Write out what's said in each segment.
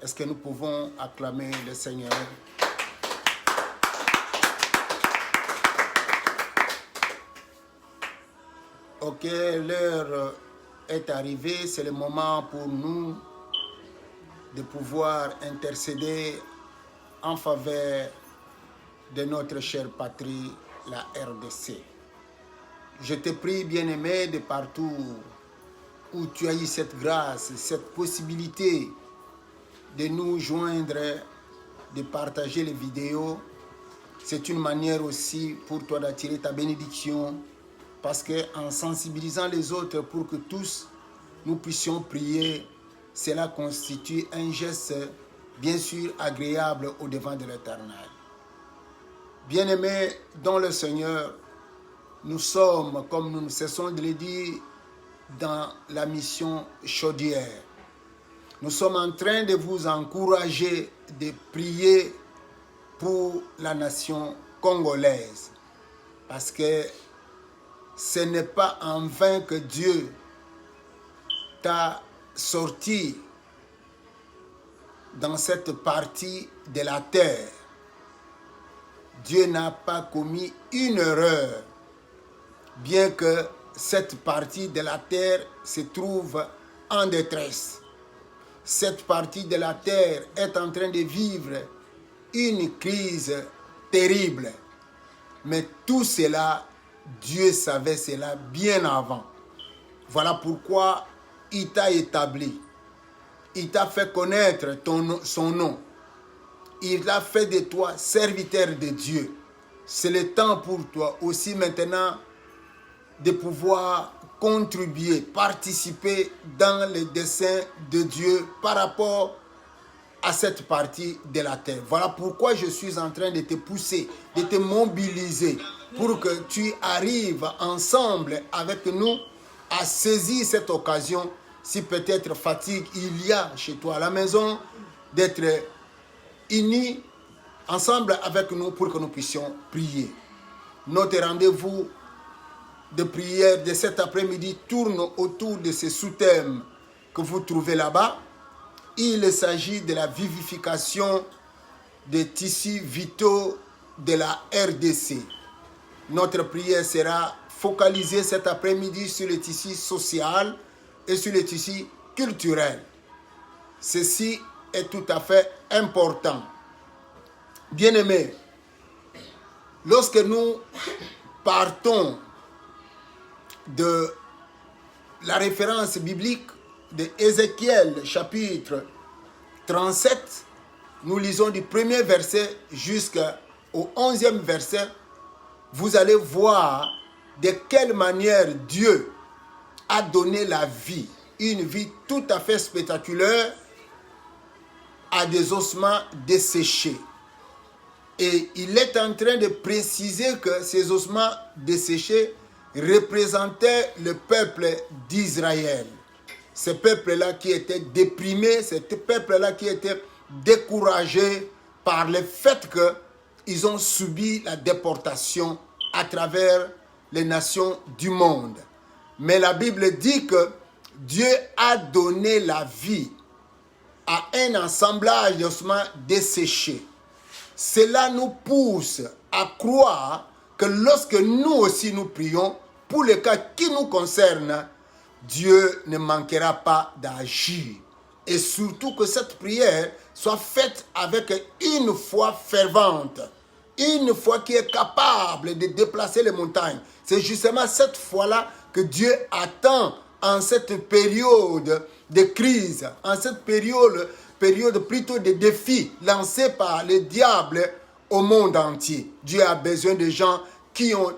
Est-ce que nous pouvons acclamer le Seigneur? Ok, l'heure est arrivée, c'est le moment pour nous de pouvoir intercéder en faveur de notre chère patrie, la RDC. Je te prie, bien-aimé, de partout où tu as eu cette grâce, cette possibilité de nous joindre, de partager les vidéos. C'est une manière aussi pour toi d'attirer ta bénédiction, parce qu'en sensibilisant les autres pour que tous nous puissions prier, cela constitue un geste bien sûr agréable au devant de l'Éternel. Bien-aimés dans le Seigneur, nous sommes, comme nous ne cessons de le dire, dans la mission chaudière. Nous sommes en train de vous encourager de prier pour la nation congolaise. Parce que ce n'est pas en vain que Dieu t'a sorti dans cette partie de la terre. Dieu n'a pas commis une erreur, bien que cette partie de la terre se trouve en détresse. Cette partie de la terre est en train de vivre une crise terrible. Mais tout cela, Dieu savait cela bien avant. Voilà pourquoi il t'a établi. Il t'a fait connaître son nom. Il a fait de toi serviteur de Dieu. C'est le temps pour toi aussi maintenant de pouvoir contribuer, participer dans le dessein de Dieu par rapport à cette partie de la terre. Voilà pourquoi je suis en train de te pousser, de te mobiliser pour que tu arrives ensemble avec nous à saisir cette occasion. Si peut-être fatigue il y a chez toi à la maison, d'être unis ensemble avec nous pour que nous puissions prier. Notre rendez-vous de prière de cet après-midi tourne autour de ces sous-thèmes que vous trouvez là-bas. Il s'agit de la vivification des tissus vitaux de la RDC. Notre prière sera focalisée cet après-midi sur le tissu social et sur le tissu culturel. Ceci est tout à fait important. Bien-aimés, lorsque nous partons de la référence biblique de Ézéchiel chapitre 37, nous lisons du premier verset jusqu'au 11e verset, vous allez voir de quelle manière Dieu a donné la vie, une vie tout à fait spectaculaire à des ossements desséchés. Et il est en train de préciser que ces ossements desséchés représentaient le peuple d'Israël. Ce peuple-là qui était déprimé, ce peuple-là qui était découragé par le fait qu'ils ont subi la déportation à travers les nations du monde. Mais la Bible dit que Dieu a donné la vie à un assemblage d'ossements desséchés. Cela nous pousse à croire que lorsque nous aussi nous prions, pour le cas qui nous concerne, Dieu ne manquera pas d'agir. Et surtout que cette prière soit faite avec une foi fervente, une foi qui est capable de déplacer les montagnes. C'est justement cette foi-là que Dieu attend en cette période de crise, en cette période plutôt de défis lancés par le diable au monde entier. Dieu a besoin de gens qui ont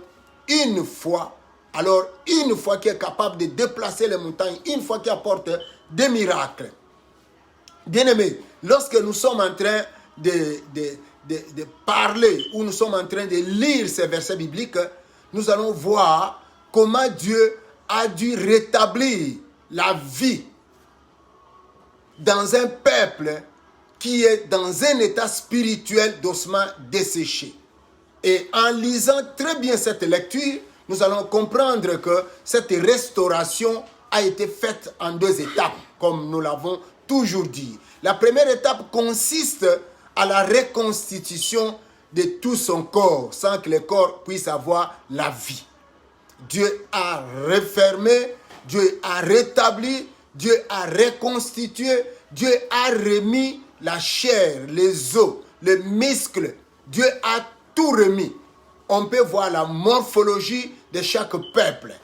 une foi. Alors, une foi qui est capable de déplacer les montagnes, une foi qui apporte des miracles. Bien-aimés, lorsque nous sommes en train de parler, ou nous sommes en train de lire ces versets bibliques, nous allons voir comment Dieu a dû rétablir la vie dans un peuple qui est dans un état spirituel d'ossements desséchés. Et en lisant très bien cette lecture, nous allons comprendre que cette restauration a été faite en deux étapes, comme nous l'avons toujours dit. La première étape consiste à la reconstitution de tout son corps, sans que le corps puisse avoir la vie. Dieu a refermé, Dieu a rétabli, Dieu a reconstitué, Dieu a remis la chair, les os, les muscles. Dieu a tout remis. On peut voir la morphologie de chaque peuple.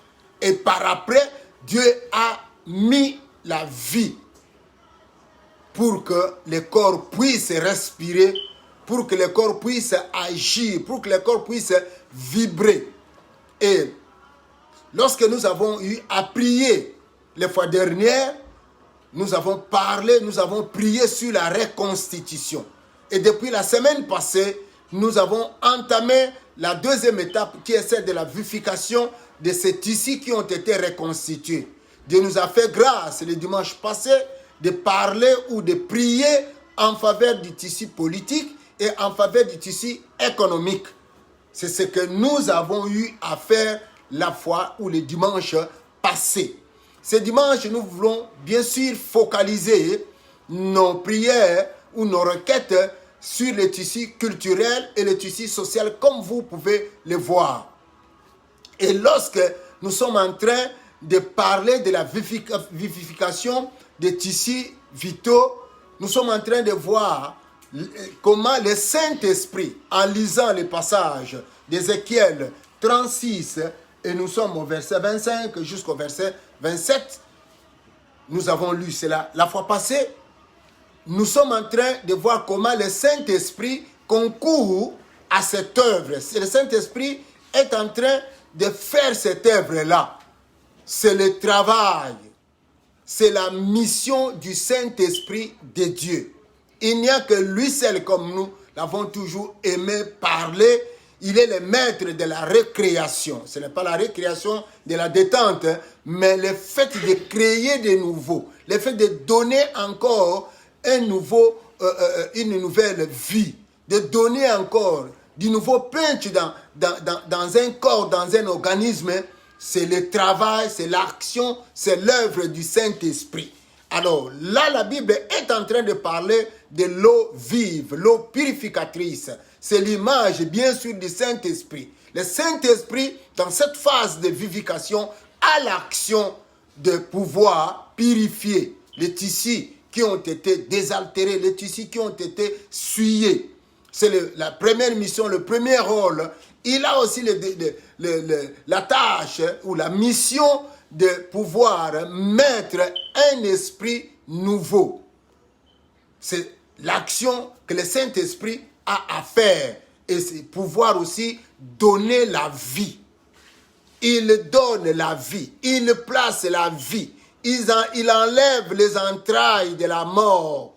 Et par après, Dieu a mis la vie pour que le corps puisse respirer, pour que le corps puisse agir, pour que le corps puisse vibrer. Et lorsque nous avons eu à prier les fois dernières, nous avons parlé, nous avons prié sur la reconstitution. Et depuis la semaine passée, nous avons entamé la deuxième étape qui est celle de la vivification de ces tissus qui ont été reconstitués. Dieu nous a fait grâce le dimanche passé de parler ou de prier en faveur du tissu politique et en faveur du tissu économique. C'est ce que nous avons eu à faire la fois ou le dimanche passé. Ce dimanche, nous voulons bien sûr focaliser nos prières ou nos requêtes sur le tissu culturel et le tissu social, comme vous pouvez le voir. Et lorsque nous sommes en train de parler de la vivification des tissus vitaux, nous sommes en train de voir comment le Saint-Esprit, en lisant les passages d'Ézéchiel 36, et nous sommes au verset 25 jusqu'au verset 27, nous avons lu cela la fois passée, nous sommes en train de voir comment le Saint-Esprit concourt à cette œuvre. Le Saint-Esprit est en train de faire cette œuvre-là. C'est le travail, c'est la mission du Saint-Esprit de Dieu. Il n'y a que lui seul, comme nous l'avons toujours aimé parler. Il est le maître de la récréation. Ce n'est pas la récréation de la détente, mais le fait de créer de nouveau, le fait de donner encore une nouvelle vie, de donner encore du nouveau punch dans un corps, dans un organisme. C'est le travail, c'est l'action, c'est l'œuvre du Saint-Esprit. Alors là, la Bible est en train de parler de l'eau vive, l'eau purificatrice. C'est l'image, bien sûr, du Saint-Esprit. Le Saint-Esprit, dans cette phase de vivification, a l'action de pouvoir purifier les tissus qui ont été désaltérés, les tissus qui ont été souillés. C'est la première mission, le premier rôle. Il a aussi la tâche ou la mission de pouvoir mettre un esprit nouveau. C'est l'action que le Saint-Esprit a à faire. Et c'est pouvoir aussi donner la vie. Il donne la vie. Il place la vie. Il enlève les entrailles de la mort.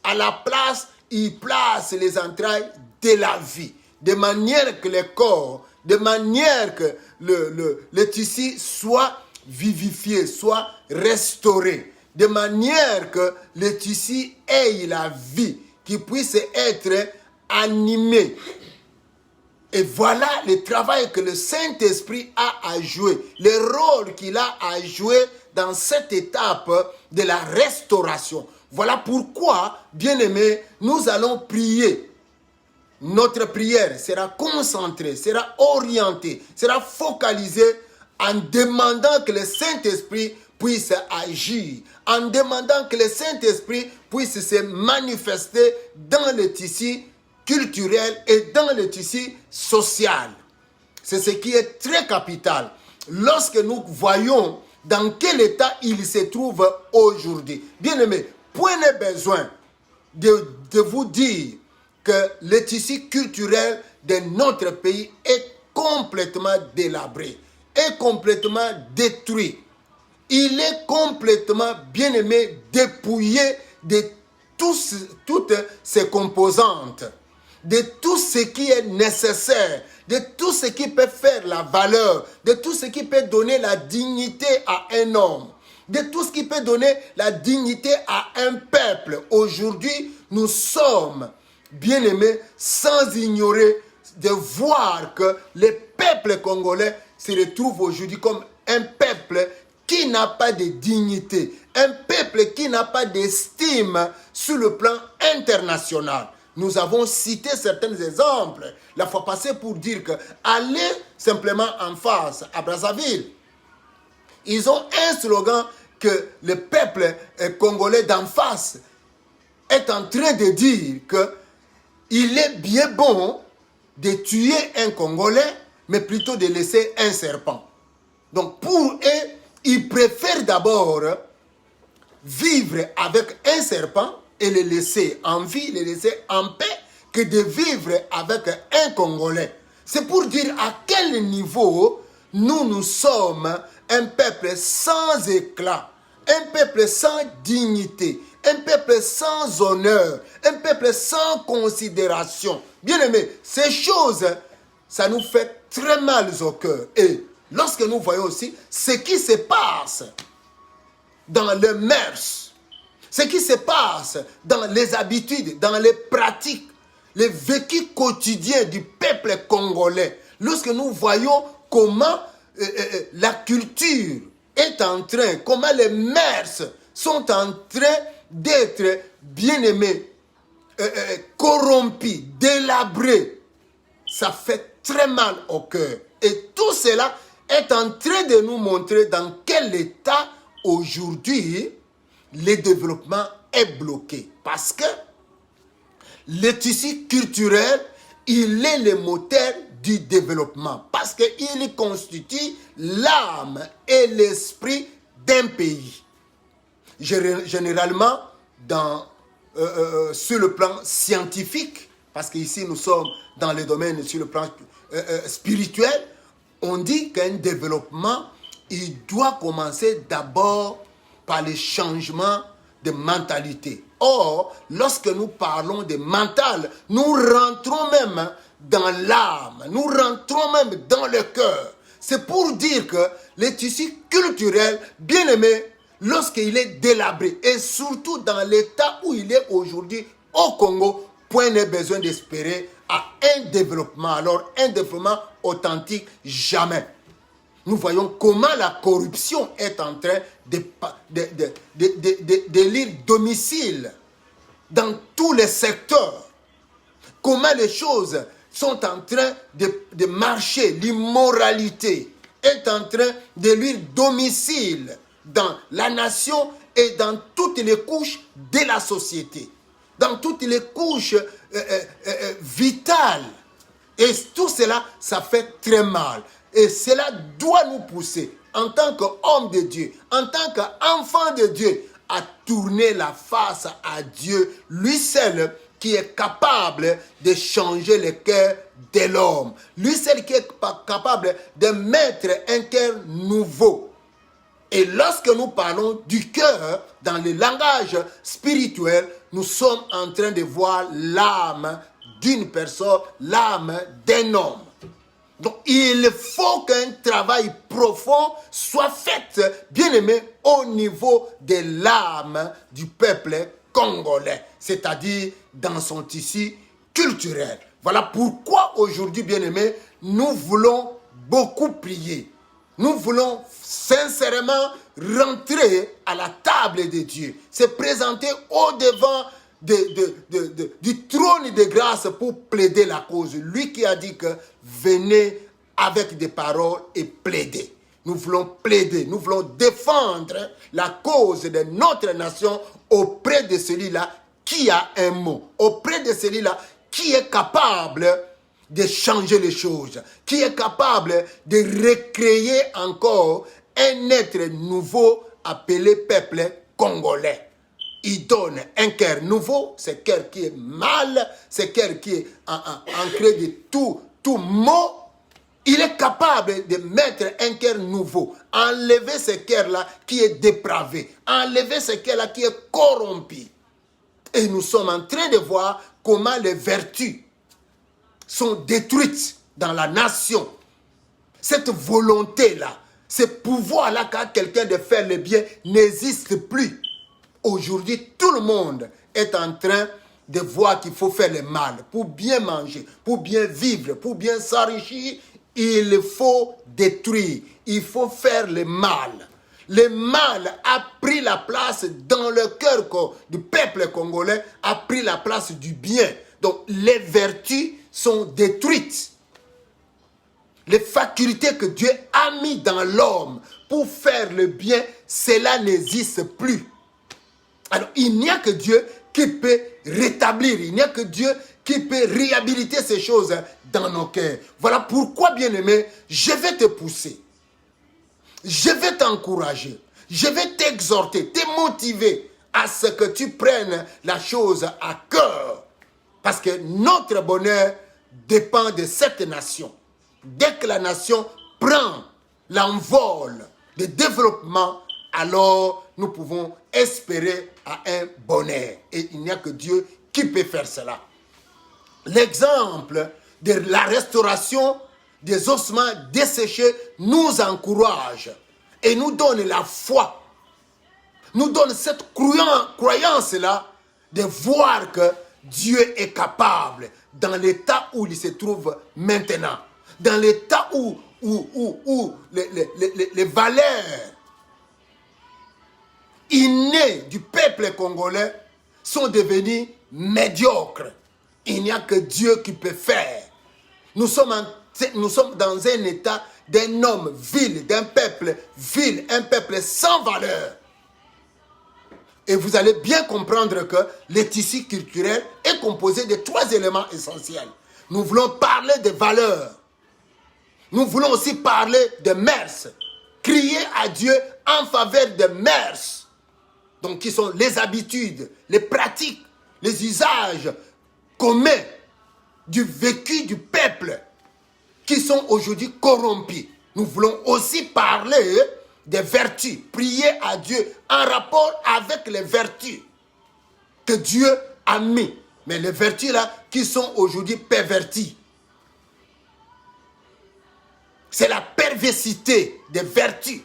À la place, il place les entrailles de la vie. De manière que le corps, de manière que le tissu soit vivifié, soit restauré. De manière que le tissu ait la vie, qu'il puisse être animé. Et voilà le travail que le Saint-Esprit a à jouer, le rôle qu'il a à jouer dans cette étape de la restauration. Voilà pourquoi, bien-aimés, nous allons prier. Notre prière sera concentrée, sera orientée, sera focalisée en demandant que le Saint-Esprit puisse agir, en demandant que le Saint-Esprit puisse se manifester dans le tissu culturel et dans le tissu social. C'est ce qui est très capital. Lorsque nous voyons dans quel état il se trouve aujourd'hui. Bien-aimés, point n'est besoin de vous dire que le tissu culturel de notre pays est complètement délabré, est complètement détruit. Il est complètement, bien-aimé, dépouillé de toutes ses composantes, de tout ce qui est nécessaire, de tout ce qui peut faire la valeur, de tout ce qui peut donner la dignité à un homme, de tout ce qui peut donner la dignité à un peuple. Aujourd'hui, nous sommes, bien-aimés, sans ignorer de voir que le peuple congolais se retrouve aujourd'hui comme un peuple qui n'a pas de dignité, un peuple qui n'a pas d'estime sur le plan international. Nous avons cité certains exemples la fois passée pour dire que allez simplement en face à Brazzaville. Ils ont un slogan que le peuple congolais d'en face est en train de dire que il est bien bon de tuer un Congolais, mais plutôt de laisser un serpent. Donc pour eux, ils préfèrent d'abord vivre avec un serpent et le laisser en vie, le laisser en paix, que de vivre avec un Congolais. C'est pour dire à quel niveau nous sommes un peuple sans éclat, un peuple sans dignité, un peuple sans honneur, un peuple sans considération. Bien aimé, ces choses, ça nous fait très mal au cœur. Et lorsque nous voyons aussi ce qui se passe dans les mœurs, ce qui se passe dans les habitudes, dans les pratiques, les vécus quotidiens du peuple congolais, lorsque nous voyons comment la culture est en train, comment les mœurs sont en train d'être bien aimés, corrompus, délabrés, ça fait très mal au cœur. Et tout cela est en train de nous montrer dans quel état aujourd'hui le développement est bloqué. Parce que le tissu culturel, il est le moteur du développement. Parce qu'il constitue l'âme et l'esprit d'un pays. Généralement, sur le plan scientifique, parce qu'ici nous sommes dans le domaine sur le plan spirituel, on dit qu'un développement, il doit commencer d'abord par le changement de mentalité. Or, lorsque nous parlons de mental, nous rentrons même dans l'âme, nous rentrons même dans le cœur. C'est pour dire que le tissu culturel, bien aimé, lorsqu'il est délabré, et surtout dans l'état où il est aujourd'hui au Congo, point n'est besoin d'espérer à un développement. Alors, un développement authentique, jamais. Nous voyons comment la corruption est en train d'élire domicile dans tous les secteurs. Comment les choses sont en train de marcher. L'immoralité est en train de lire domicile dans la nation et dans toutes les couches de la société. Dans toutes les couches vitales. Et tout cela, ça fait très mal. Et cela doit nous pousser, en tant qu'homme de Dieu, en tant qu'enfant de Dieu, à tourner la face à Dieu, lui seul qui est capable de changer le cœur de l'homme. Lui seul qui est capable de mettre un cœur nouveau. Et lorsque nous parlons du cœur, dans le langage spirituel, nous sommes en train de voir l'âme d'une personne, l'âme d'un homme. Donc, il faut qu'un travail profond soit fait, bien aimé, au niveau de l'âme du peuple congolais, c'est-à-dire dans son tissu culturel. Voilà pourquoi aujourd'hui, bien aimé, nous voulons beaucoup prier. Nous voulons sincèrement rentrer à la table de Dieu, se présenter au-devant du trône de grâce pour plaider la cause. Lui qui a dit que venez avec des paroles et plaider. Nous voulons plaider, nous voulons défendre la cause de notre nation auprès de celui-là qui a un mot, auprès de celui-là qui est capable de changer les choses, qui est capable de recréer encore un être nouveau appelé peuple congolais. Il donne un cœur nouveau, ce cœur qui est mal, ce cœur qui est ancré de tout mot. Il est capable de mettre un cœur nouveau, enlever ce cœur-là qui est dépravé, enlever ce cœur-là qui est corrompu. Et nous sommes en train de voir comment les vertus sont détruites dans la nation. Cette volonté-là, ce pouvoir-là qu'a quelqu'un de faire le bien n'existe plus. Aujourd'hui, tout le monde est en train de voir qu'il faut faire le mal. Pour bien manger, pour bien vivre, pour bien s'enrichir, il faut détruire. Il faut faire le mal. Le mal a pris la place dans le cœur du peuple congolais, a pris la place du bien. Donc les vertus sont détruites. Les facultés que Dieu a mis dans l'homme pour faire le bien, cela n'existe plus. Alors il n'y a que Dieu qui peut rétablir, il n'y a que Dieu qui peut réhabiliter ces choses dans nos cœurs. Voilà pourquoi, bien-aimé, je vais te pousser. Je vais t'encourager, je vais t'exhorter, te motiver à ce que tu prennes la chose à cœur. Parce que notre bonheur dépend de cette nation. Dès que la nation prend l'envol de développement, alors nous pouvons espérer à un bonheur. Et il n'y a que Dieu qui peut faire cela. L'exemple de la restauration des ossements desséchés nous encourage et nous donne la foi, nous donne cette croyance-là de voir que Dieu est capable dans l'état où il se trouve maintenant, dans l'état où les valeurs innées du peuple congolais sont devenues médiocres. Il n'y a que Dieu qui peut faire. Nous sommes dans un état d'un homme vil, d'un peuple vil, un peuple sans valeur. Et vous allez bien comprendre que le tissu culturel est composé de 3 éléments essentiels. Nous voulons parler de valeurs. Nous voulons aussi parler de mœurs. Crier à Dieu en faveur de mœurs. Donc qui sont les habitudes, les pratiques, les usages communs du vécu du peuple qui sont aujourd'hui corrompus. Nous voulons aussi parler des vertus, prier à Dieu en rapport avec les vertus que Dieu a mis. Mais les vertus là qui sont aujourd'hui perverties. C'est la perversité des vertus,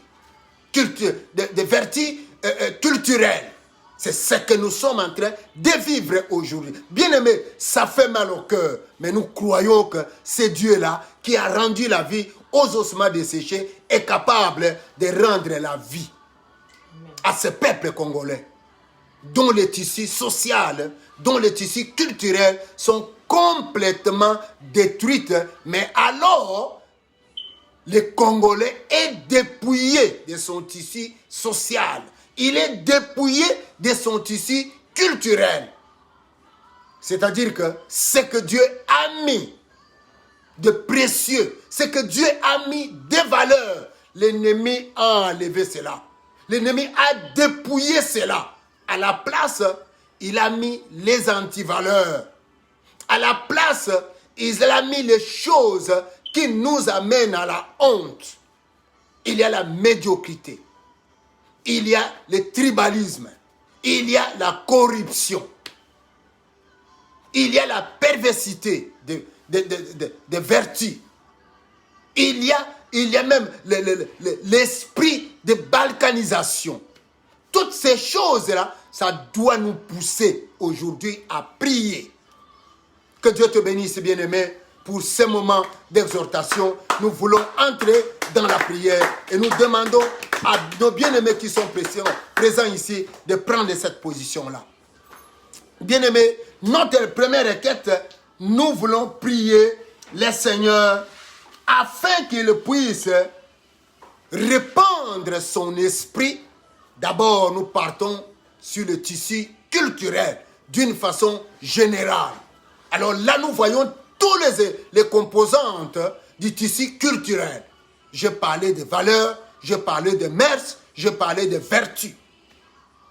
des vertus culturelles. C'est ce que nous sommes en train de vivre aujourd'hui. Bien aimé, ça fait mal au cœur, mais nous croyons que c'est Dieu-là qui a rendu la vie aux ossements desséchés est capable de rendre la vie à ce peuple congolais, dont les tissus sociaux, dont les tissus culturels sont complètement détruits. Mais alors, le Congolais est dépouillé de son tissu social. Il est dépouillé de son tissu culturel. C'est-à-dire que ce que Dieu a mis de précieux, ce que Dieu a mis de valeur, l'ennemi a enlevé cela. L'ennemi a dépouillé cela. À la place, il a mis les antivaleurs. À la place, il a mis les choses qui nous amènent à la honte. Il y a la médiocrité. Il y a le tribalisme, il y a la corruption, il y a la perversité des vertus, il y a même l'esprit de balkanisation. Toutes ces choses-là, ça doit nous pousser aujourd'hui à prier. Que Dieu te bénisse, bien-aimé, pour ce moment d'exhortation. Nous voulons entrer dans la prière et nous demandons à nos bien-aimés qui sont présents ici de prendre cette position-là. Bien-aimés, notre première requête, nous voulons prier le Seigneur afin qu'il puisse répandre son esprit. D'abord, nous partons sur le tissu culturel d'une façon générale. Alors là, nous voyons toutes les composantes du tissu culturel. Je parlais de valeurs, je parlais de mœurs, je parlais de vertus.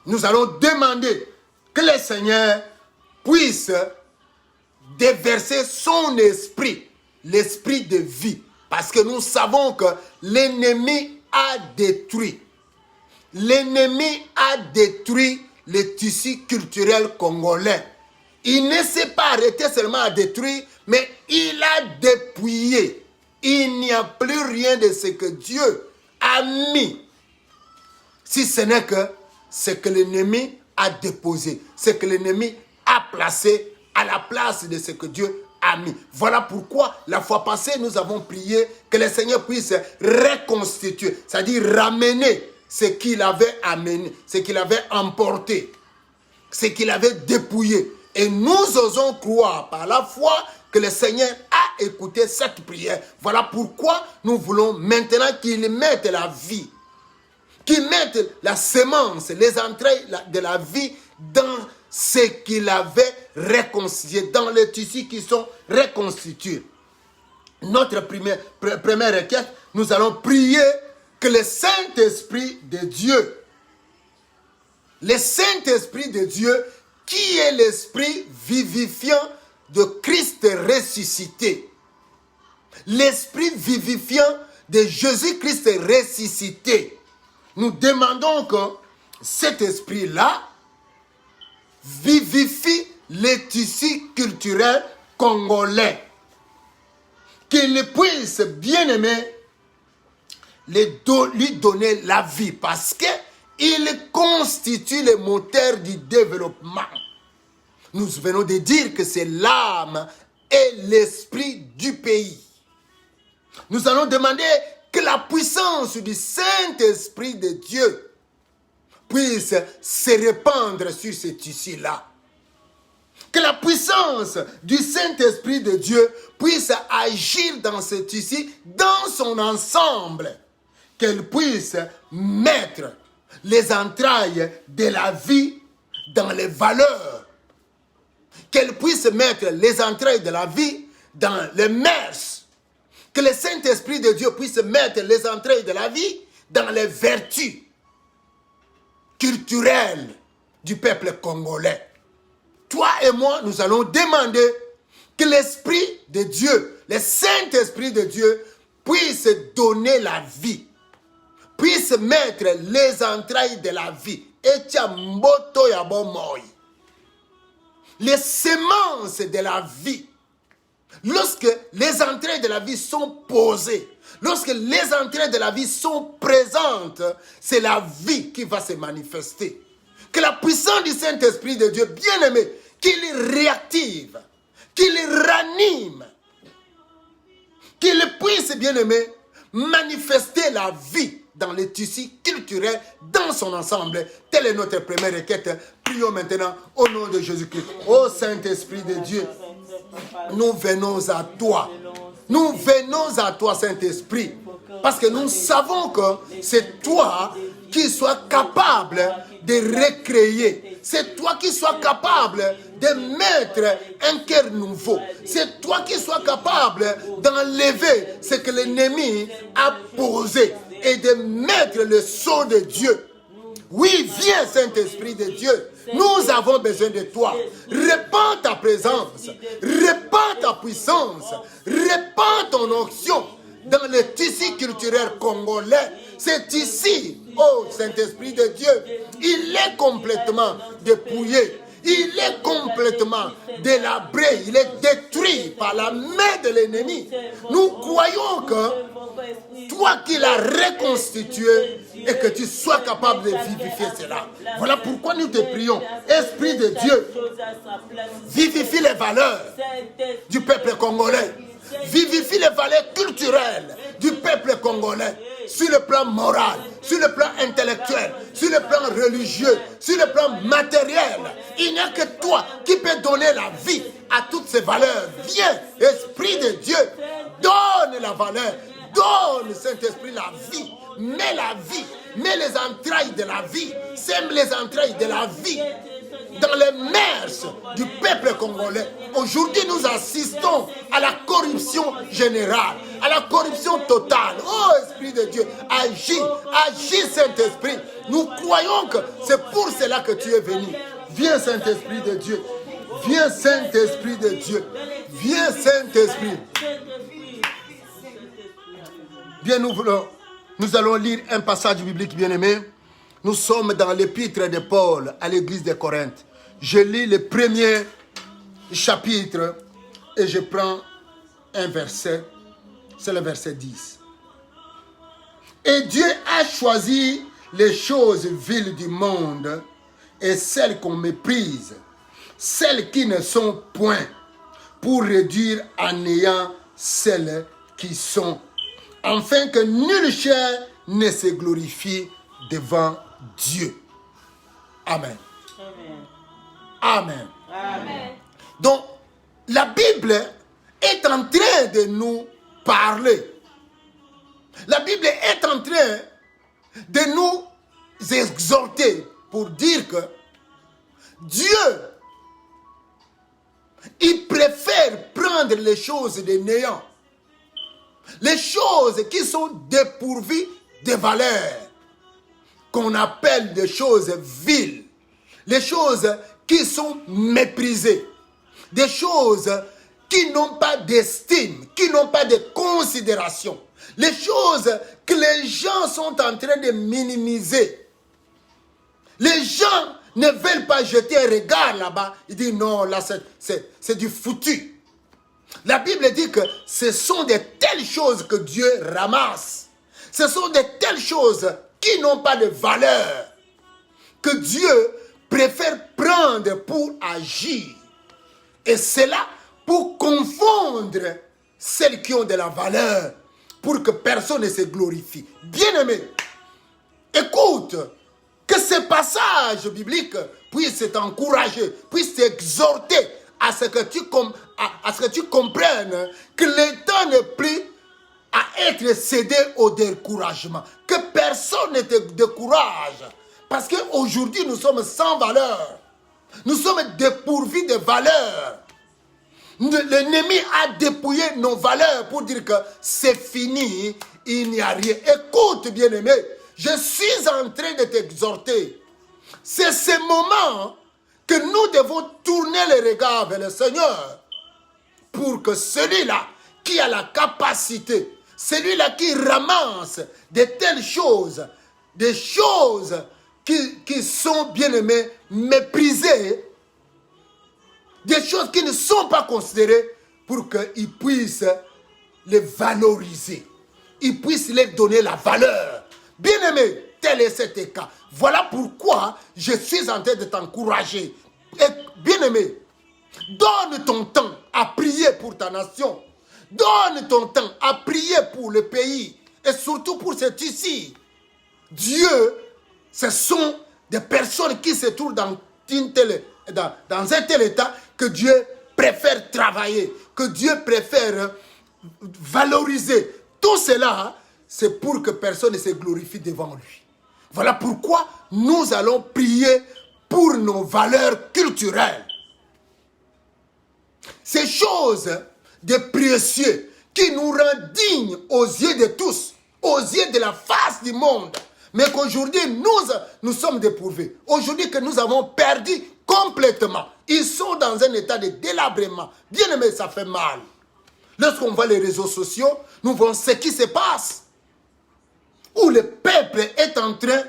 Nous allons demander que le Seigneur puisse déverser son esprit, l'esprit de vie. Parce que nous savons que l'ennemi a détruit. L'ennemi a détruit le tissu culturel congolais. Il ne s'est pas arrêté seulement à détruire, mais il a dépouillé. Il n'y a plus rien de ce que Dieu a mis. Si ce n'est que ce que l'ennemi a déposé, ce que l'ennemi a placé à la place de ce que Dieu a mis. Voilà pourquoi la fois passée, nous avons prié que le Seigneur puisse reconstituer, c'est-à-dire ramener ce qu'il avait amené, ce qu'il avait emporté, ce qu'il avait dépouillé. Et nous osons croire par la foi que le Seigneur a écouté cette prière. Voilà pourquoi nous voulons maintenant qu'il mette la vie, qu'il mette la semence, les entrailles de la vie dans ce qu'il avait reconstitué, dans les tissus qui sont reconstitués. Notre première requête, nous allons prier que le Saint-Esprit de Dieu, le Saint-Esprit de Dieu, qui est l'esprit vivifiant de Christ ressuscité, l'esprit vivifiant de Jésus-Christ ressuscité, nous demandons que cet esprit-là vivifie les tissus culturels congolais, qu'il puisse, bien aimé, lui donner la vie, parce qu'il constitue le moteur du développement. Nous venons de dire que c'est l'âme et l'esprit du pays. Nous allons demander que la puissance du Saint-Esprit de Dieu puisse se répandre sur ces tissus-là. Que la puissance du Saint-Esprit de Dieu puisse agir dans ce tissu, dans son ensemble. Qu'elle puisse mettre les entrailles de la vie dans les valeurs. Qu'elle puisse mettre les entrailles de la vie dans les mœurs. Que le Saint-Esprit de Dieu puisse mettre les entrailles de la vie dans les vertus culturelles du peuple congolais. Toi et moi, nous allons demander que l'Esprit de Dieu, le Saint-Esprit de Dieu, puisse donner la vie, puisse mettre les entrailles de la vie. Les semences de la vie. Lorsque les entrailles de la vie sont posées, lorsque les entrailles de la vie sont présentes, c'est la vie qui va se manifester. Que la puissance du Saint-Esprit de Dieu, bien-aimé, qu'il réactive, qu'il ranime, qu'il puisse, bien-aimé, manifester la vie dans les tissus culturels, dans son ensemble. Telle est notre première requête. Prions maintenant au nom de Jésus-Christ. Ô Saint-Esprit de Dieu, nous venons à toi. Nous venons à toi, Saint-Esprit, parce que nous savons que c'est toi qui sois capable de recréer. C'est toi qui sois capable de mettre un cœur nouveau. C'est toi qui sois capable d'enlever ce que l'ennemi a posé et de mettre le sceau de Dieu. Oui, viens Saint-Esprit de Dieu. Nous avons besoin de toi. Répands ta présence. Répands ta puissance. Répands ton onction dans le tissu culturel congolais. C'est ici, oh Saint-Esprit de Dieu, il est complètement dépouillé. Il est complètement délabré. Il est détruit par la main de l'ennemi. Nous croyons que toi qui l'as reconstitué et que tu sois capable de vivifier cela. Voilà pourquoi nous te prions. Esprit de Dieu, vivifie les valeurs du peuple congolais. Vivifie les valeurs culturelles du peuple congolais. Sur le plan moral, sur le plan intellectuel, sur le plan religieux, sur le plan matériel. Il n'y a que toi qui peux donner la vie à toutes ces valeurs. Viens, Esprit de Dieu, donne la valeur, donne Saint-Esprit la vie. Mets la vie, mets les entrailles de la vie, sème les entrailles de la vie dans les mœurs du peuple congolais. Aujourd'hui, nous assistons à la corruption générale, à la corruption totale. Oh, Esprit de Dieu, agis, agis, Saint-Esprit. Nous croyons que c'est pour cela que tu es venu. Viens, Saint-Esprit de Dieu. Viens, Saint-Esprit de Dieu. Viens, Saint-Esprit. Bien, nous allons lire un passage biblique, bien-aimé. Nous sommes dans l'épître de Paul à l'église de Corinthe. Je lis le premier chapitre et je prends un verset. C'est le verset 10. Et Dieu a choisi les choses viles du monde et celles qu'on méprise, celles qui ne sont point, pour réduire à néant celles qui sont, afin que nulle chair ne se glorifie devant Dieu. Amen. Amen. Amen. Amen. Donc, la Bible est en train de nous parler. La Bible est en train de nous exhorter pour dire que Dieu, il préfère prendre les choses de néant, les choses qui sont dépourvues de valeur, qu'on appelle des choses viles, les choses qui sont méprisées, des choses qui n'ont pas d'estime, qui n'ont pas de considération, les choses que les gens sont en train de minimiser. Les gens ne veulent pas jeter un regard là-bas. Ils disent non, là c'est du foutu. La Bible dit que ce sont de telles choses que Dieu ramasse. Ce sont de telles choses qui n'ont pas de valeur que Dieu préfère prendre pour agir. Et c'est là pour confondre celles qui ont de la valeur, pour que personne ne se glorifie. Bien-aimé, écoute, que ce passage biblique puisse t'encourager, puisse t'exhorter à ce que tu comprennes que le temps n'est plus à être cédé au découragement. Que personne ne te décourage. Parce qu'aujourd'hui, nous sommes sans valeur. Nous sommes dépourvus de valeur. L'ennemi a dépouillé nos valeurs pour dire que c'est fini, il n'y a rien. Écoute, bien-aimé, je suis en train de t'exhorter. C'est ce moment que nous devons tourner les regards vers le Seigneur pour que celui-là qui a la capacité, celui-là qui ramasse de telles choses, des choses qui sont, bien-aimés, méprisées, des choses qui ne sont pas considérées, pour qu'ils puissent les valoriser. Ils puissent leur donner la valeur. Bien-aimé, tel est cet cas. Voilà pourquoi je suis en train de t'encourager. Bien-aimé, donne ton temps à prier pour ta nation. Donne ton temps à prier pour le pays. Et surtout pour cet ici. Dieu, ce sont des personnes qui se trouvent dans un tel état que Dieu préfère travailler, que Dieu préfère valoriser. Tout cela, c'est pour que personne ne se glorifie devant lui. Voilà pourquoi nous allons prier pour nos valeurs culturelles. Ces choses de précieux qui nous rendent dignes aux yeux de tous, aux yeux de la face du monde. Mais qu'aujourd'hui, nous sommes dépourvus. Aujourd'hui que nous avons perdu complètement. Ils sont dans un état de délabrement. Bien aimé, ça fait mal. Lorsqu'on voit les réseaux sociaux, nous voyons ce qui se passe. Où le peuple est en train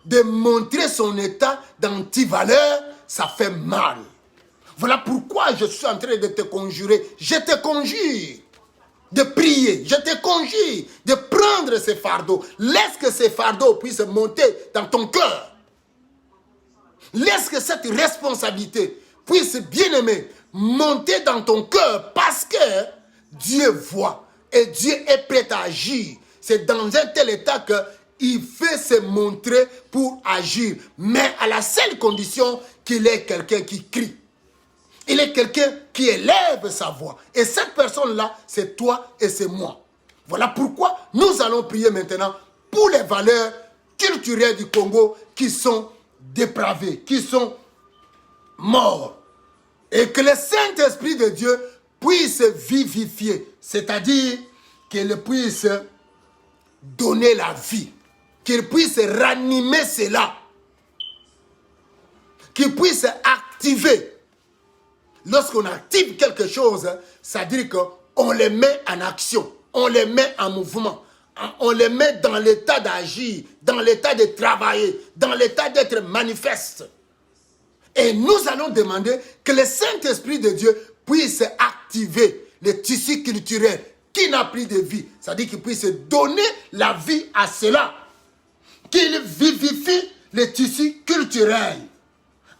de montrer son état d'antivaleur, ça fait mal. Voilà pourquoi je suis en train de te conjurer. Je te conjure de prier. Je te conjure de prendre ces fardeaux. Laisse que ces fardeaux puissent monter dans ton cœur. Laisse que cette responsabilité puisse, bien aimer, monter dans ton cœur, parce que Dieu voit et Dieu est prêt à agir. C'est dans un tel état qu'il fait se montrer pour agir, mais à la seule condition qu'il est quelqu'un qui crie. Il est quelqu'un qui élève sa voix. Et cette personne-là, c'est toi et c'est moi. Voilà pourquoi nous allons prier maintenant pour les valeurs culturelles du Congo qui sont dépravées, qui sont morts. Et que le Saint-Esprit de Dieu puisse vivifier, c'est-à-dire qu'il puisse donner la vie, qu'il puisse ranimer cela, qu'il puisse activer. Lorsqu'on active quelque chose, ça veut dire qu'on les met en action, on les met en mouvement, on les met dans l'état d'agir, dans l'état de travailler, dans l'état d'être manifeste. Et nous allons demander que le Saint-Esprit de Dieu puisse activer le tissu culturel qui n'a plus de vie. C'est-à-dire qu'il puisse donner la vie à cela. Qu'il vivifie le tissu culturel.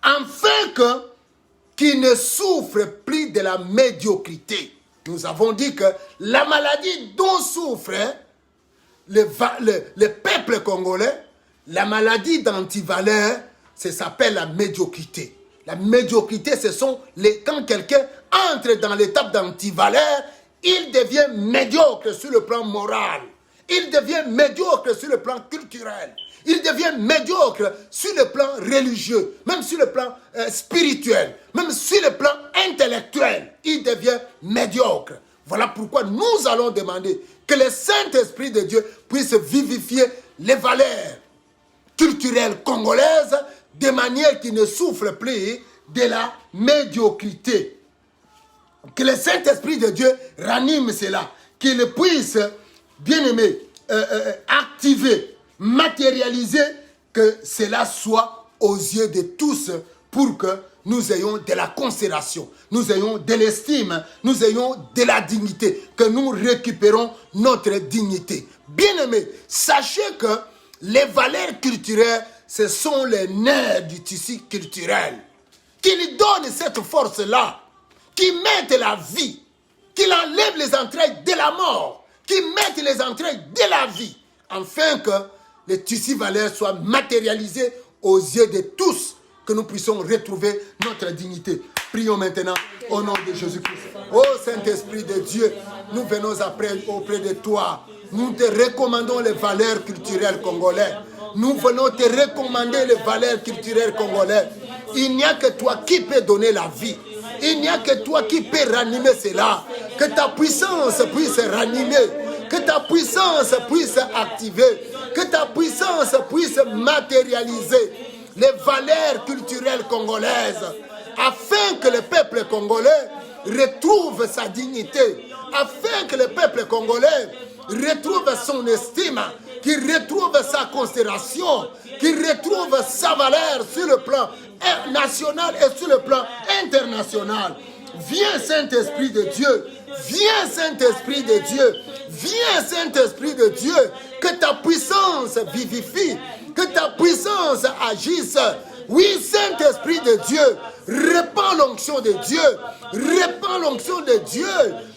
Afin qu'il ne souffre plus de la médiocrité. Nous avons dit que la maladie dont souffre le peuple congolais, La maladie d'antivaleur, ça s'appelle la médiocrité. La médiocrité, ce sont quand quelqu'un entre dans l'étape d'antivaleur, il devient médiocre sur le plan moral. Il devient médiocre sur le plan culturel. Il devient médiocre sur le plan religieux, même sur le plan spirituel, même sur le plan intellectuel. Il devient médiocre. Voilà pourquoi nous allons demander que le Saint-Esprit de Dieu puisse vivifier les valeurs culturelles congolaises de manière qui ne souffre plus de la médiocrité. Que le Saint-Esprit de Dieu ranime cela, qu'il puisse, bien aimé, activer, matérialiser, que cela soit aux yeux de tous pour que nous ayons de la considération, nous ayons de l'estime, nous ayons de la dignité, que nous récupérons notre dignité. Bien-aimés, sachez que les valeurs culturelles, ce sont les nerfs du tissu culturel qui lui donnent cette force-là, qui mettent la vie, qui enlèvent les entrailles de la mort, qui mettent les entrailles de la vie, afin que le tissu valeur soit matérialisé aux yeux de tous, que nous puissions retrouver notre dignité. Prions maintenant au nom de Jésus-Christ. Ô Saint-Esprit de Dieu, nous venons auprès de toi. Nous te recommandons les valeurs culturelles congolaises. Nous venons te recommander les valeurs culturelles congolaises. Il n'y a que toi qui peux donner la vie. Il n'y a que toi qui peux ranimer cela. Que ta puissance puisse ranimer. Que ta puissance puisse activer. Que ta puissance puisse matérialiser les valeurs culturelles congolaises, afin que le peuple congolais retrouve sa dignité, afin que le peuple congolais retrouve son estime, qu'il retrouve sa considération, qu'il retrouve sa valeur sur le plan national et sur le plan international. Viens Saint-Esprit de Dieu, viens Saint-Esprit de Dieu, viens Saint-Esprit de Dieu, que ta puissance vivifie, que ta puissance agisse. Oui, Saint-Esprit de Dieu, répands l'onction de Dieu, répands l'onction de Dieu,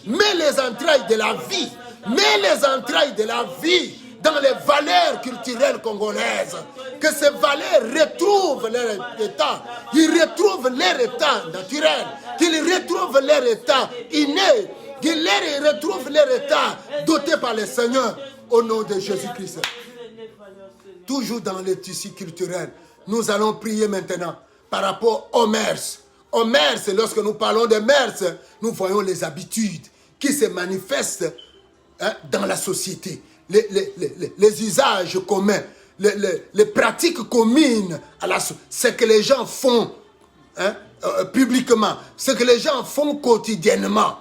mets les entrailles de la vie, mets les entrailles de la vie dans les valeurs culturelles congolaises, que ces valeurs retrouvent leur état, qu'ils retrouvent leur état naturel, qu'ils retrouvent leur état inné, qu'ils retrouvent leur état doté par le Seigneur, au nom de Jésus-Christ. Toujours dans le tissu culturel, nous allons prier maintenant par rapport aux mœurs. Aux mœurs, lorsque nous parlons des mœurs, nous voyons les habitudes qui se manifestent dans la société. Les usages communs, les pratiques communes, ce que les gens font publiquement, ce que les gens font quotidiennement.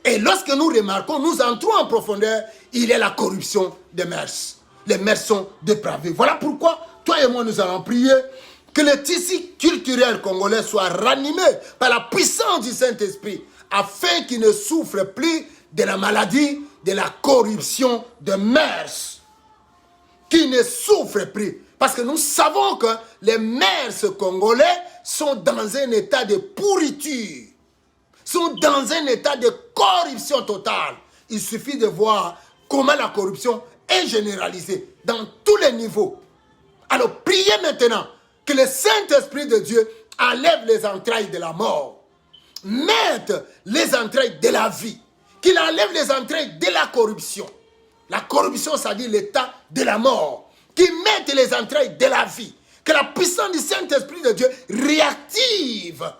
Et lorsque nous remarquons, nous entrons en profondeur, il y a la corruption des mœurs. Les mœurs sont dépravées. Voilà pourquoi, toi et moi, nous allons prier que le tissu culturel congolais soit ranimé par la puissance du Saint-Esprit, afin qu'il ne souffre plus de la maladie, de la corruption de mœurs. Qu'il ne souffre plus. Parce que nous savons que les mœurs congolais sont dans un état de pourriture, sont dans un état de corruption totale. Il suffit de voir comment la corruption est généralisée dans tous les niveaux. Alors priez maintenant que le Saint-Esprit de Dieu enlève les entrailles de la mort, mette les entrailles de la vie, qu'il enlève les entrailles de la corruption. La corruption, ça dit l'état de la mort, qu'il mette les entrailles de la vie, que la puissance du Saint-Esprit de Dieu réactive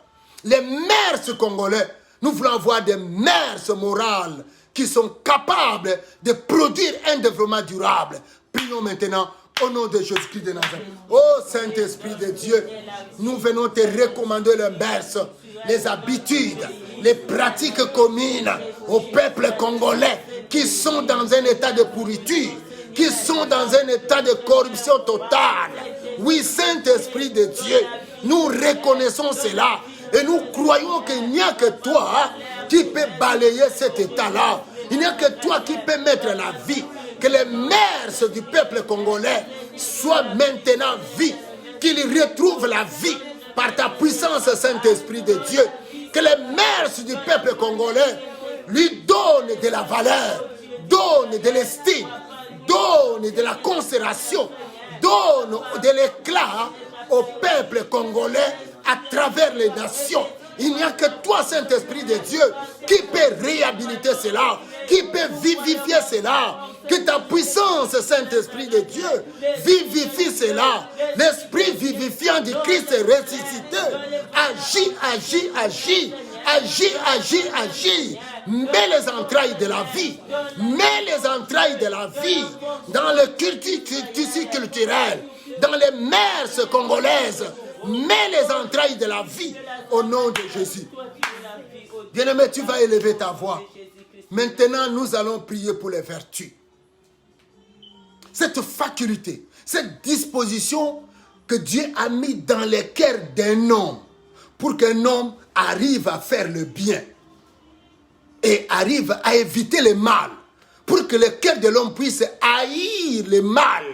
les mœurs congolais. Nous voulons avoir des mœurs morales qui sont capables de produire un développement durable. Prions maintenant au nom de Jésus-Christ de Nazareth. Oh Saint-Esprit de Dieu, nous venons te recommander les mœurs, les habitudes, les pratiques communes au peuple congolais qui sont dans un état de pourriture, qui sont dans un état de corruption totale. Oui, Saint-Esprit de Dieu, nous reconnaissons cela et nous croyons qu'il n'y a que toi qui peut balayer cet état-là. Il n'y a que toi qui peux mettre la vie. Que les mœurs du peuple congolais soient maintenant vie. Qu'ils retrouvent la vie par ta puissance, Saint-Esprit de Dieu. Que les mœurs du peuple congolais lui donnent de la valeur, donnent de l'estime, donnent de la considération, donne de l'éclat au peuple congolais à travers les nations. Il n'y a que toi, Saint-Esprit de Dieu, qui peut réhabiliter cela, qui peut vivifier cela. Que ta puissance, Saint-Esprit de Dieu, vivifie cela. L'Esprit vivifiant du Christ est ressuscité. Agis, agis, agis. Agis, agis, agis. Mets les entrailles de la vie. Mets les entrailles de la vie dans le tissu culturel, dans les mœurs congolaises. Mets les entrailles de la vie au nom de Jésus. Bien-aimé, tu vas élever ta voix. Maintenant, nous allons prier pour les vertus. Cette faculté, cette disposition que Dieu a mis dans le cœur d'un homme pour qu'un homme arrive à faire le bien et arrive à éviter le mal, pour que le cœur de l'homme puisse haïr le mal,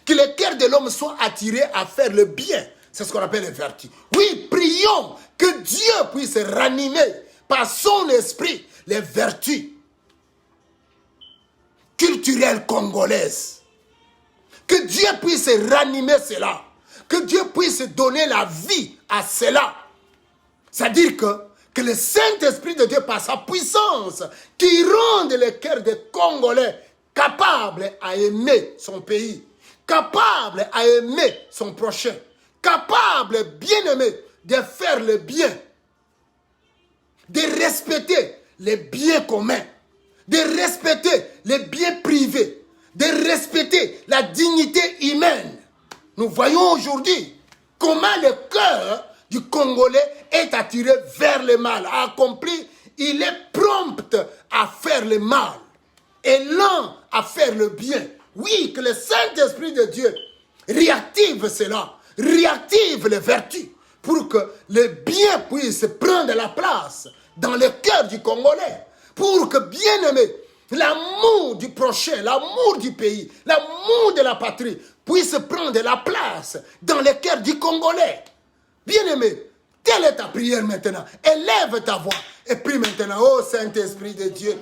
que le cœur de l'homme soit attiré à faire le bien. C'est ce qu'on appelle les vertus. Oui, prions que Dieu puisse ranimer par son esprit les vertus culturelles congolaises. Que Dieu puisse ranimer cela. Que Dieu puisse donner la vie à cela. C'est-à-dire que le Saint-Esprit de Dieu, par sa puissance, qui rende le cœur des Congolais capables à aimer son pays, capables à aimer son prochain, capables, bien aimés, de faire le bien, de respecter les biens communs, de respecter les biens privés, de respecter la dignité humaine. Nous voyons aujourd'hui comment le cœur du Congolais est attiré vers le mal, a accompli, il est prompt à faire le mal et lent à faire le bien. Oui, que le Saint-Esprit de Dieu réactive cela, réactive les vertus pour que le bien puisse prendre la place dans le cœur du Congolais, pour que, bien aimé, l'amour du prochain, l'amour du pays, l'amour de la patrie puisse prendre la place dans le cœur du Congolais. Bien-aimé, telle est ta prière maintenant. Élève ta voix et prie maintenant. Oh Saint-Esprit de Dieu,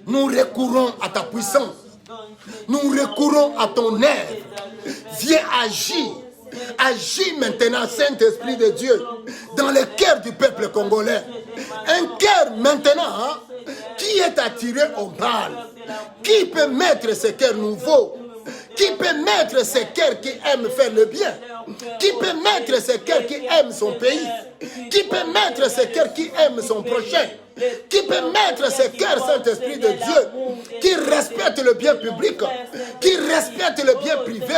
nous recourons à ta puissance. Nous recourons à ton aide. Viens agir. Agis maintenant, Saint-Esprit de Dieu, dans le cœur du peuple congolais. Un cœur maintenant qui est attiré au mal. Qui peut mettre ce cœur nouveau? Qui peut mettre ce cœur qui aime faire le bien? Qui peut mettre ce cœur qui aime son pays? Qui peut mettre ce cœur qui aime son prochain? Qui peut mettre ce cœur, Saint-Esprit de Dieu, qui respecte le bien public, qui respecte le bien privé,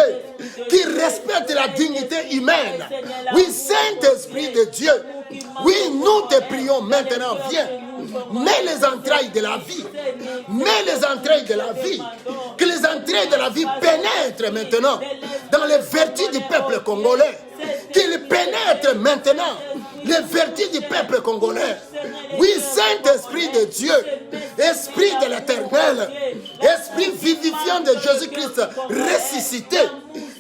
qui respecte la dignité humaine? Oui, Saint-Esprit de Dieu, oui, nous te prions maintenant, viens. Mets les entrailles de la vie. Mets les entrailles de la vie. Que les entrailles de la vie pénètrent maintenant dans les vertus du peuple congolais. Qu'il pénètre maintenant les vertus du peuple congolais. Oui, Saint-Esprit de Dieu, Esprit de l'Éternel, Esprit vivifiant de Jésus-Christ ressuscité,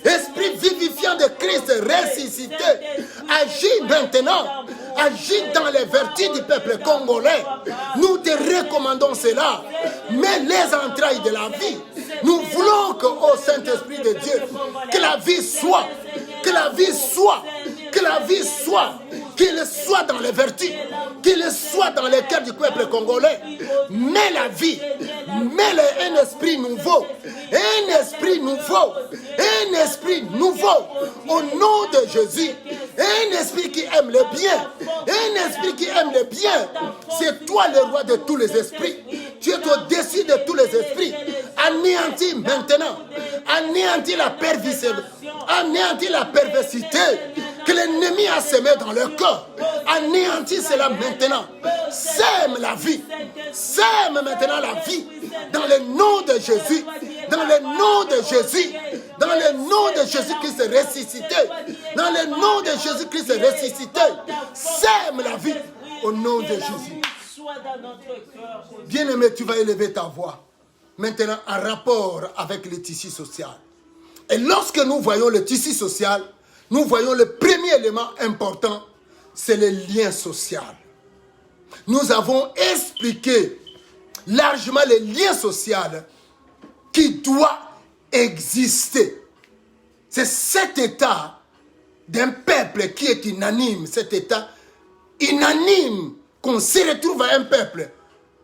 Esprit vivifiant de Christ ressuscité, agis maintenant, agis dans les vertus du peuple congolais. Nous te recommandons cela. Mets les entrailles de la vie. Nous voulons que, ô Saint-Esprit de Dieu, que la vie soit, que la vie soit, que la vie soit, qu'il soit dans les vertus, qu'il soit dans le cœur du peuple congolais. Mets la vie, mets un esprit nouveau, un esprit nouveau, un esprit nouveau, au nom de Jésus. Un esprit qui aime le bien, un esprit qui aime le bien. C'est toi le roi de tous les esprits. Tu es au-dessus de tous les esprits. Anéantis maintenant, anéantis la perversité, anéantis la perversité que l'ennemi a semé dans le cœur. Anéantis cela maintenant. Sème la vie, sème maintenant la vie dans le nom de Jésus, dans le nom de Jésus, dans le nom de Jésus-Christ ressuscité, dans le nom de Jésus-Christ ressuscité. Sème la vie au nom de Jésus. Bien-aimé, tu vas élever ta voix maintenant en rapport avec le tissu social. Et lorsque nous voyons le tissu social, nous voyons le premier élément important, c'est le lien social. Nous avons expliqué largement le lien social qui doit exister C'est cet état d'un peuple qui est unanime, cet état unanime qu'on se retrouve à un peuple.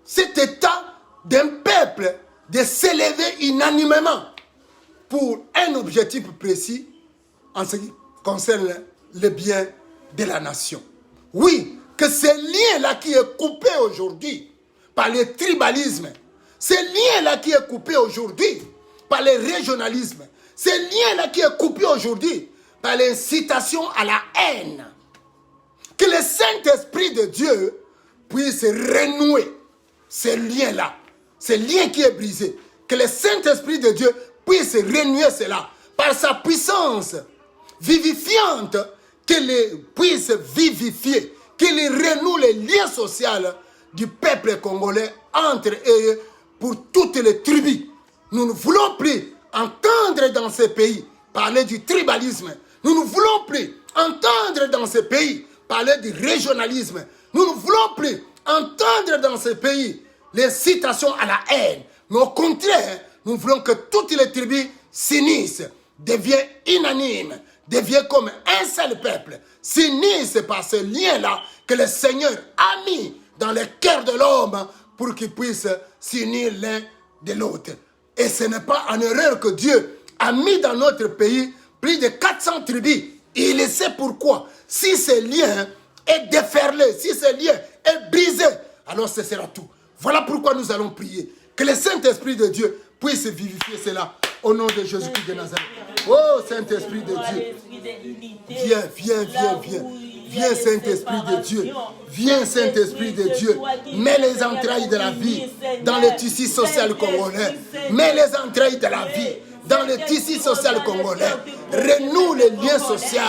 Cet état d'un peuple de s'élever unanimement pour un objectif précis en ce qui concerne le bien de la nation. Oui, que ce lien-là qui est coupé aujourd'hui par le tribalisme, ce lien-là qui est coupé aujourd'hui par le régionalisme, ce lien-là qui est coupé aujourd'hui par l'incitation à la haine, que le Saint-Esprit de Dieu puisse renouer ce lien-là, ce lien qui est brisé, que le Saint-Esprit de Dieu puisse renouer cela par sa puissance vivifiante, qu'il puisse vivifier, qu'il renoue les liens sociaux du peuple congolais entre eux pour toutes les tribus. Nous ne voulons plus entendre dans ce pays parler du tribalisme. Nous ne voulons plus entendre dans ce pays parler du régionalisme. Nous ne voulons plus entendre dans ce pays les citations à la haine. Mais au contraire, nous voulons que toutes les tribus s'unissent, deviennent unanimes, deviennent comme un seul peuple, s'unissent par ce lien-là que le Seigneur a mis dans le cœur de l'homme pour qu'ils puissent s'unir l'un de l'autre. Et ce n'est pas en erreur que Dieu a mis dans notre pays plus de 400 tribus. Et il sait pourquoi. Si ce lien est déferlé, si ce lien est brisé, alors ce sera tout. Voilà pourquoi nous allons prier. Que le Saint-Esprit de Dieu puisse vivifier cela au nom de Jésus-Christ de Nazareth. Oh Saint-Esprit de Dieu, viens. Viens Saint-Esprit de Dieu. Viens Saint-Esprit de Dieu. Mets les entrailles de la vie dans le tissu social congolais. Mets les entrailles de la vie dans le tissu social congolais. Renoue les liens sociaux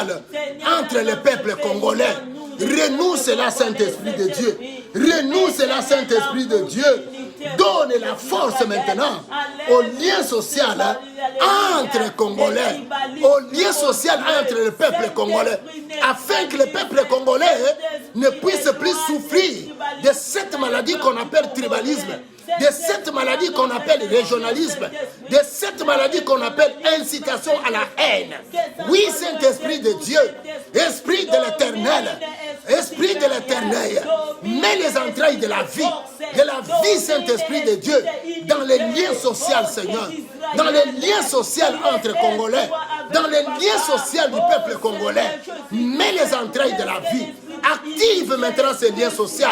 entre les peuples congolais. Renoue cela Saint-Esprit de Dieu. Renoue cela Saint-Esprit de Dieu. Donne la force maintenant au lien social entre Congolais, au lien social entre le peuple congolais, afin que le peuple congolais ne puisse plus souffrir de cette maladie qu'on appelle tribalisme, de cette maladie qu'on appelle régionalisme, de cette maladie qu'on appelle incitation à la haine. Oui, Saint-Esprit de Dieu, Esprit de l'Éternel, Esprit de l'Éternel, mets les entrailles de la vie, Saint-Esprit de Dieu, dans les liens sociaux, Seigneur, dans les liens sociaux entre Congolais, dans les liens sociaux du peuple congolais. Mets les entrailles de la vie. Active maintenant ces liens sociaux.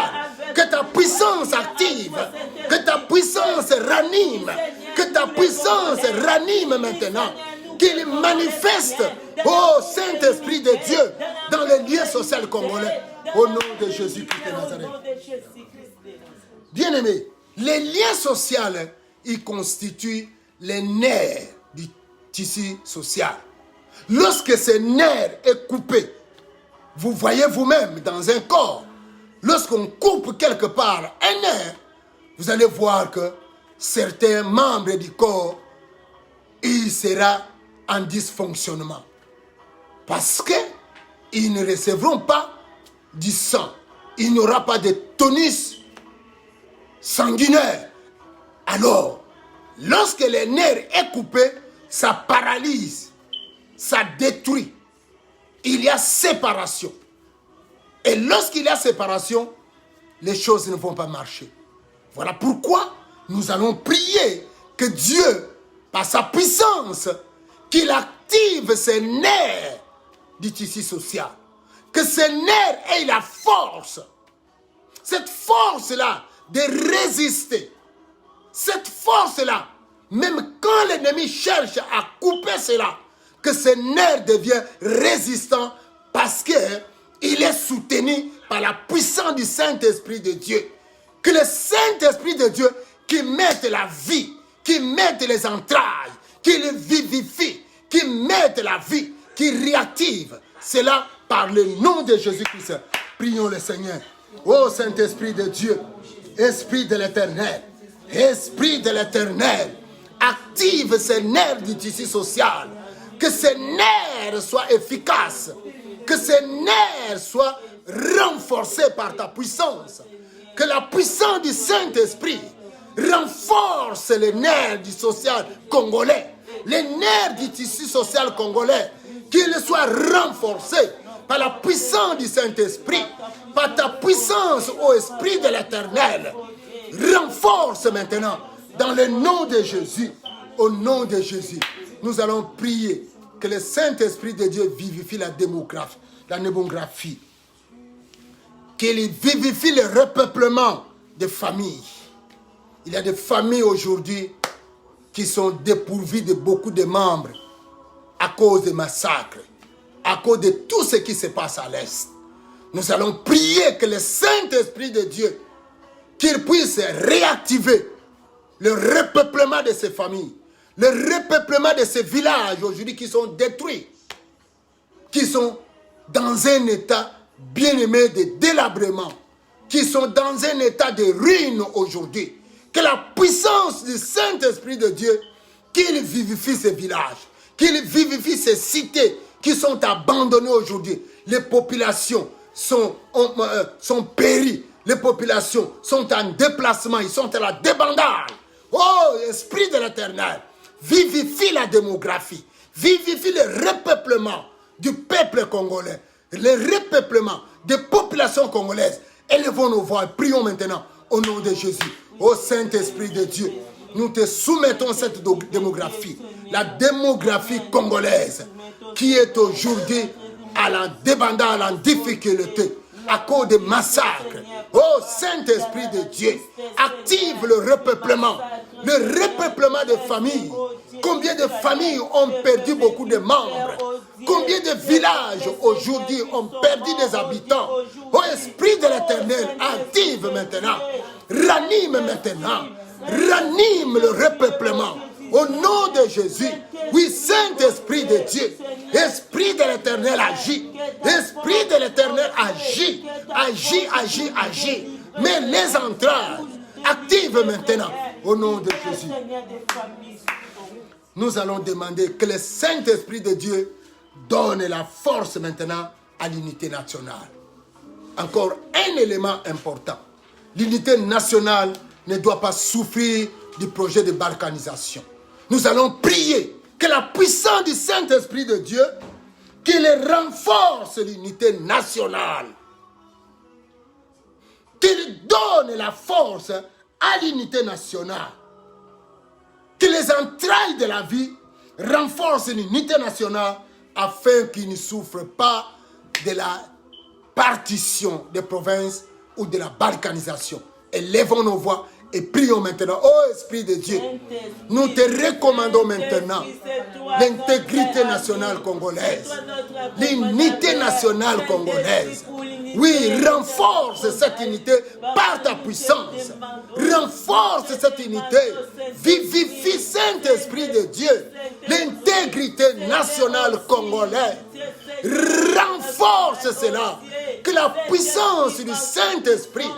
Que ta puissance active, que ta puissance ranime, que ta puissance ranime maintenant. Qu'il manifeste, oh Saint-Esprit de Dieu, dans les liens sociaux congolais. Au nom de Jésus-Christ de Nazareth. Bien-aimés, les liens sociaux, ils constituent les nerfs du tissu social. Lorsque ce nerf est coupé, vous voyez vous-même dans un corps, lorsqu'on coupe quelque part un nerf, vous allez voir que certains membres du corps, il sera en dysfonctionnement. Parce qu'ils ne recevront pas du sang. Il n'y aura pas de tonus sanguinaire. Alors, lorsque le nerf est coupé, ça paralyse, ça détruit. Il y a séparation. Et lorsqu'il y a séparation, les choses ne vont pas marcher. Voilà pourquoi nous allons prier que Dieu, par sa puissance, qu'il active ces nerfs du tissu social. Que ces nerfs aient la force. Cette force-là de résister. Cette force-là, même quand l'ennemi cherche à couper cela, que ce nerf devient résistant parce qu'il est soutenu par la puissance du Saint-Esprit de Dieu. Que le Saint-Esprit de Dieu qui mette la vie, qui mette les entrailles, qui le vivifie, qui mette la vie, qui réactive cela par le nom de Jésus-Christ. Prions le Seigneur. Ô Saint-Esprit de Dieu, Esprit de l'Éternel, Esprit de l'Éternel, active ces nerfs du tissu social. Que ces nerfs soient efficaces. Que ces nerfs soient renforcés par ta puissance. Que la puissance du Saint-Esprit renforce les nerfs du social congolais. les nerfs du tissu social congolais, qu'ils soient renforcés par la puissance du Saint-Esprit, par ta puissance, ô Esprit de l'Éternel. Renforce maintenant dans le nom de Jésus. Au nom de Jésus, nous allons prier que le Saint-Esprit de Dieu vivifie la démographie, qu'il vivifie le repeuplement des familles. Il y a des familles aujourd'hui qui sont dépourvues de beaucoup de membres à cause des massacres, à cause de tout ce qui se passe à l'Est. Nous allons prier que le Saint-Esprit de Dieu, qu'il puisse réactiver le repeuplement de ces familles, le repeuplement de ces villages aujourd'hui qui sont détruits, qui sont dans un état bien-aimé de délabrement, qui sont dans un état de ruine aujourd'hui. Que la puissance du Saint-Esprit de Dieu, qu'il vivifie ces villages, qu'il vivifie ces cités qui sont abandonnées aujourd'hui. Les populations sont péries, les populations sont en déplacement, ils sont à la débandade. Oh, Esprit de l'Éternel, vivifie la démographie, vivifie le repeuplement du peuple congolais, le repeuplement des populations congolaises. Élevons nos voix et prions maintenant au nom de Jésus. Ô Saint-Esprit de Dieu, nous te soumettons cette démographie, la démographie congolaise, qui est aujourd'hui à la débandade, en difficulté, à cause des massacres. Ô Saint-Esprit de Dieu, active le repeuplement des familles. Combien de familles ont perdu beaucoup de membres? Combien de villages aujourd'hui ont perdu des habitants? Ô Esprit de l'Éternel, active maintenant, ranime maintenant, ranime le repeuplement. Au nom de Jésus, oui, Saint-Esprit de Dieu, Esprit de l'Éternel agit, Esprit de l'Éternel agit, agit. Mais les entrailles, active maintenant, au nom de Jésus. Nous allons demander que le Saint-Esprit de Dieu donne la force maintenant à l'unité nationale. Encore un élément important. L'unité nationale ne doit pas souffrir du projet de balkanisation. Nous allons prier que la puissance du Saint-Esprit de Dieu, qu'il renforce l'unité nationale, qu'il donne la force à l'unité nationale, que les entrailles de la vie renforcent l'unité nationale afin qu'ils ne souffrent pas de la partition des provinces ou de la balkanisation. Élevons nos voix et prions maintenant. Oh Esprit de Dieu, nous te recommandons maintenant l'intégrité nationale congolaise, l'unité nationale congolaise. Oui, renforce cette unité par ta puissance. Renforce cette unité. Vivifie, Saint-Esprit de Dieu, l'intégrité nationale congolaise. Renforce cela. Que la puissance du Saint-Esprit,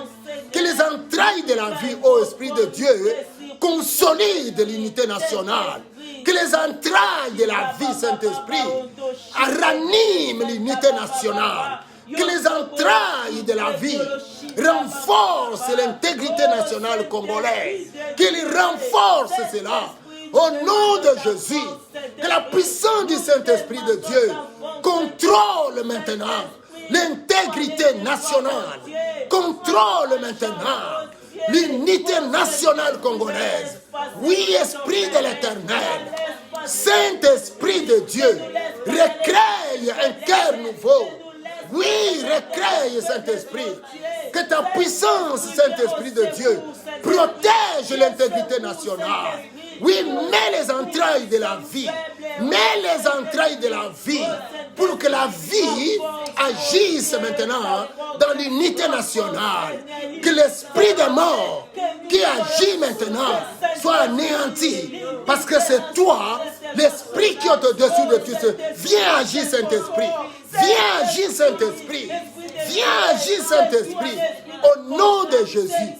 que les entrailles de la vie, ô Esprit de Dieu, consolide l'unité nationale. Que les entrailles de la vie, Saint-Esprit, raniment l'unité nationale. Que les entrailles de la vie renforcent l'intégrité nationale congolaise. Qu'il renforce cela. Au nom de Jésus, que la puissance du Saint-Esprit de Dieu contrôle maintenant l'intégrité nationale, contrôle maintenant l'unité nationale congolaise. Oui, Esprit de l'Éternel, Saint-Esprit de Dieu, recrée un cœur nouveau. Oui, recrée, Saint-Esprit, que ta puissance, Saint-Esprit de Dieu, protège l'intégrité nationale. Oui, mets les entrailles de la vie, mets les entrailles de la vie, pour que la vie agisse maintenant dans l'unité nationale. Que l'esprit de mort qui agit maintenant soit anéanti, parce que c'est toi, l'esprit qui est au-dessus de tout ce. Viens agir, Saint-Esprit. Viens agir, Saint-Esprit. Viens agir, Saint-Esprit. Au nom de Jésus.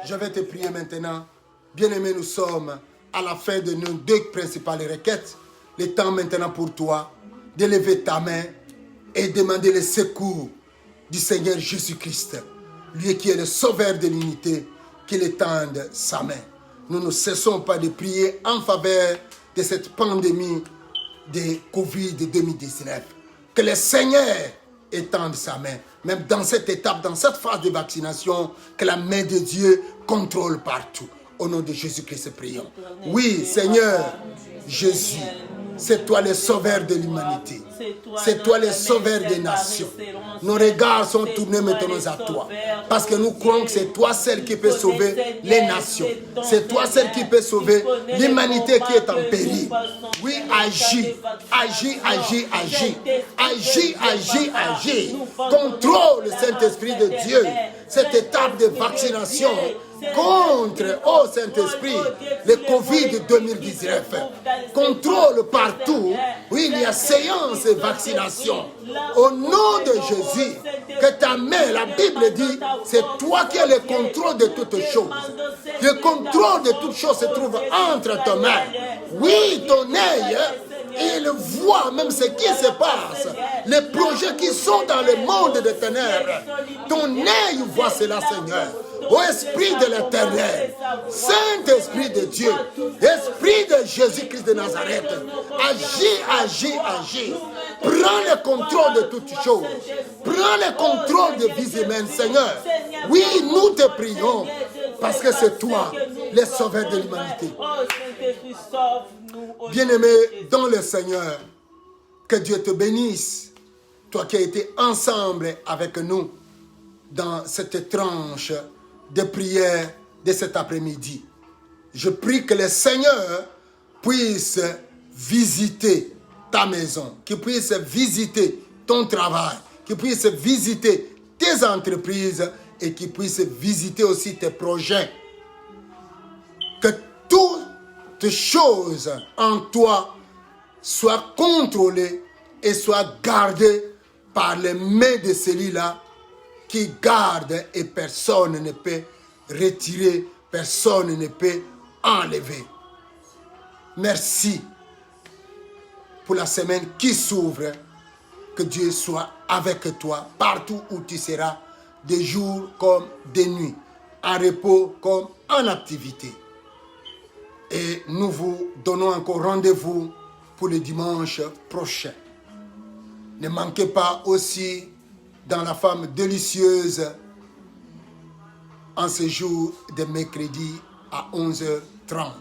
Je vais te prier maintenant. Bien-aimé, nous sommes à la fin de nos deux principales requêtes. Le temps maintenant pour toi de lever ta main et demander le secours du Seigneur Jésus-Christ. Lui qui est le sauveur de l'unité, qu'il étende sa main. nous ne cessons pas de prier en faveur de cette pandémie de Covid-2019. Que le Seigneur étende sa main. Même dans cette étape, dans cette phase de vaccination, que la main de Dieu contrôle partout. Au nom de Jésus-Christ, prions. Oui, Seigneur Jésus, c'est toi le sauveur de l'humanité. C'est toi le sauveur des nations. Nos regards sont tournés maintenant à toi. Parce que nous croyons que c'est toi celle qui peut sauver les nations. C'est toi celle qui peut sauver l'humanité qui est en péril. Oui, agis, agis, agis, agis. Agis, agis, agis. Contrôle le Saint-Esprit de Dieu. Cette étape de vaccination contre, oh Saint-Esprit, le Covid-2019. Contrôle partout où il y a séance et vaccination. Au nom de Jésus, que ta main, la Bible dit, c'est toi qui as le contrôle de toutes choses. Le contrôle de toutes choses se trouve entre tes mains. Oui, ton œil, il voit même ce qui se passe. Les projets qui sont dans le monde des ténèbres. Ton œil voit cela, Seigneur. Ô Esprit de l'Éternel, Saint-Esprit de Dieu, Esprit de Jésus-Christ de Nazareth, agis, agis, agis. Prends le contrôle de toutes choses. Prends le contrôle de vie humaine, Seigneur. Oui, nous te prions, parce que c'est toi, le sauveur de l'humanité. Bien-aimé dans le Seigneur, que Dieu te bénisse, toi qui as été ensemble avec nous dans cette tranche de prière de cet après-midi. Je prie que le Seigneur puisse visiter ta maison, qu'il puisse visiter ton travail, qu'il puisse visiter tes entreprises et qu'il puisse visiter aussi tes projets. Que toutes choses en toi soient contrôlées et soient gardées par les mains de celui-là qui garde et personne ne peut retirer, personne ne peut enlever. Merci pour la semaine qui s'ouvre. Que Dieu soit avec toi partout où tu seras, de jour comme de nuit, en repos comme en activité. Et nous vous donnons encore rendez-vous pour le dimanche prochain. Ne manquez pas aussi dans la femme délicieuse en ce jour de mercredi à 11h30.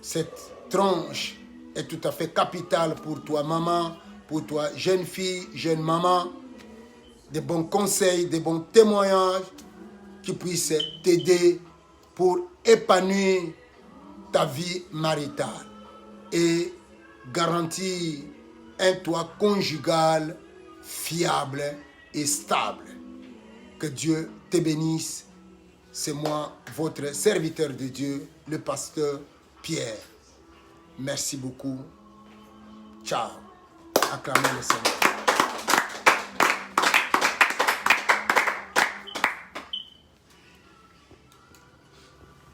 Cette tranche est tout à fait capitale pour toi, maman, pour toi, jeune fille, jeune maman. Des bons conseils, des bons témoignages qui puissent t'aider pour épanouir ta vie maritale et garantir un toit conjugal fiable et stable. Que Dieu te bénisse. C'est moi, votre serviteur de Dieu, le pasteur Pierre. Merci beaucoup. Ciao. Acclamez le Seigneur.